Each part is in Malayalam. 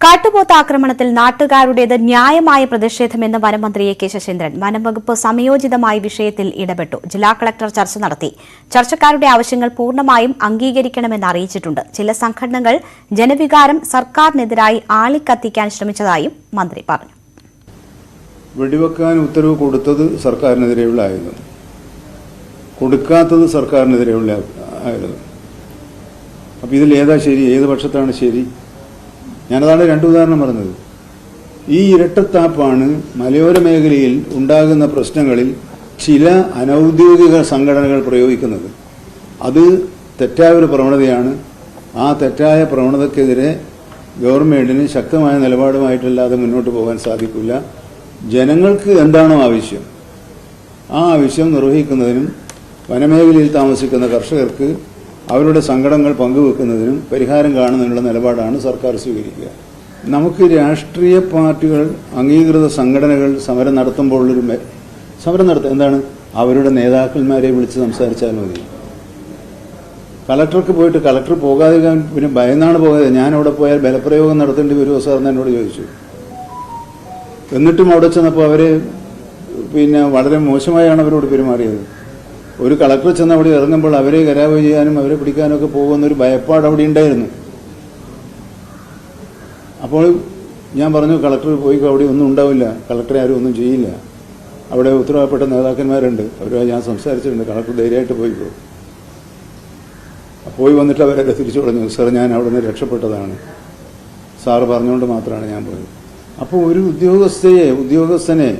കാട്ടുപോത്ത് ആക്രമണത്തിൽ നാട്ടുകാരുടേത് ന്യായമായ പ്രതിഷേധമെന്ന് വനമന്ത്രി എ കെ ശശീന്ദ്രൻ. വനംവകുപ്പ് സമയോചിതമായി വിഷയത്തിൽ ഇടപെട്ടു. ജില്ലാ കളക്ടർ ചർച്ച നടത്തി. ചർച്ചക്കാരുടെ ആവശ്യങ്ങൾ പൂർണ്ണമായും അംഗീകരിക്കണമെന്ന് അറിയിച്ചിട്ടുണ്ട്. ചില സംഘടനകൾ ജനവികാരം സർക്കാരിനെതിരായി ആളിക്കത്തിക്കാൻ ശ്രമിച്ചതായും മന്ത്രി പറഞ്ഞു. വെടിവെക്കാൻ ഉത്തരവ് കൊടുത്തത് സർക്കാരിനെതിരെയുള്ള ആയിരുന്നു, കൊടുക്കാത്തത് സർക്കാരിനെതിരെയുള്ള ആയിരുന്നു. അപ്പോൾ ഇതിൽ ഏതാ ശരി, ഏത് പക്ഷത്താണ് ശരി? ഞാനതാണ് രണ്ട് ഉദാഹരണം പറഞ്ഞത്. ഈ ഇരട്ടത്താപ്പാണ് മലയോര മേഖലയിൽ ഉണ്ടാകുന്ന പ്രശ്നങ്ങളിൽ ചില അനൌദ്യോഗിക സംഘടനകൾ പ്രയോഗിക്കുന്നത്. അത് തെറ്റായ ഒരു പ്രവണതയാണ്. ആ തെറ്റായ പ്രവണതയ്ക്കെതിരെ ഗവൺമെന്റിന് ശക്തമായ നിലപാടുമായിട്ടല്ലാതെ മുന്നോട്ട് പോകാൻ സാധിക്കില്ല. ജനങ്ങൾക്ക് എന്താണോ ആവശ്യം, ആ ആവശ്യം നിർവഹിക്കുന്നതിനും വനമേഖലയിൽ താമസിക്കുന്ന കർഷകർക്ക് അവരുടെ സങ്കടങ്ങൾ പങ്കുവെക്കുന്നതിനും പരിഹാരം കാണുന്നതിനുള്ള നിലപാടാണ് സർക്കാർ സ്വീകരിക്കുക. നമുക്ക് രാഷ്ട്രീയ പാർട്ടികൾ, അംഗീകൃത സംഘടനകൾ സമരം നടത്തുമ്പോഴുള്ളൊരു സമരം എന്താണ്? അവരുടെ നേതാക്കന്മാരെ വിളിച്ച് സംസാരിച്ചാൽ മതി. കളക്ടർക്ക് പോയിട്ട് കളക്ടർ പോകാതെ പിന്നെ ഭയന്നാണ് പോകാതെ. ഞാൻ അവിടെ പോയാൽ ബലപ്രയോഗം നടത്തേണ്ടി വരുമോ സാർ എന്ന് എന്നോട് ചോദിച്ചു. എന്നിട്ടും അവിടെ ചെന്നപ്പോൾ അവരെ വളരെ മോശമായാണ് അവരോട് പെരുമാറിയത്. ഒരു കളക്ടർ ചെന്ന് അവിടെ ഇറങ്ങുമ്പോൾ അവരെ കരാവ് ചെയ്യാനും അവരെ പിടിക്കാനും ഒക്കെ പോകുന്നൊരു ഭയപ്പാട് അവിടെ ഉണ്ടായിരുന്നു. അപ്പോൾ ഞാൻ പറഞ്ഞു, കളക്ടർ പോയി അവിടെ ഒന്നും ഉണ്ടാവില്ല, കളക്ടറെ ആരും ഒന്നും ചെയ്യില്ല, അവിടെ ഉത്തരവാദപ്പെട്ട നേതാക്കന്മാരുണ്ട്, അവരുമായി ഞാൻ സംസാരിച്ചിട്ടുണ്ട്, കളക്ടർ ധൈര്യമായിട്ട് പോയിക്കോ. പോയി വന്നിട്ട് അവരെ തിരിച്ചു പറഞ്ഞു, സാർ ഞാൻ അവിടെ നിന്ന് രക്ഷപ്പെട്ടതാണ്, സാറ് പറഞ്ഞുകൊണ്ട് മാത്രമാണ് ഞാൻ പോയത്. അപ്പോൾ ഒരു ഉദ്യോഗസ്ഥനെ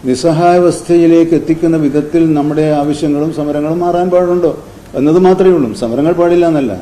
നിസ്സഹായാവസ്ഥയിലേക്ക് എത്തിക്കുന്ന വിധത്തിൽ നമ്മുടെ ആവശ്യങ്ങളും സമരങ്ങളും മാറാൻ പാടുണ്ടോ എന്നത് മാത്രമേ ഉള്ളൂ. സമരങ്ങൾ പാടില്ല എന്നല്ല.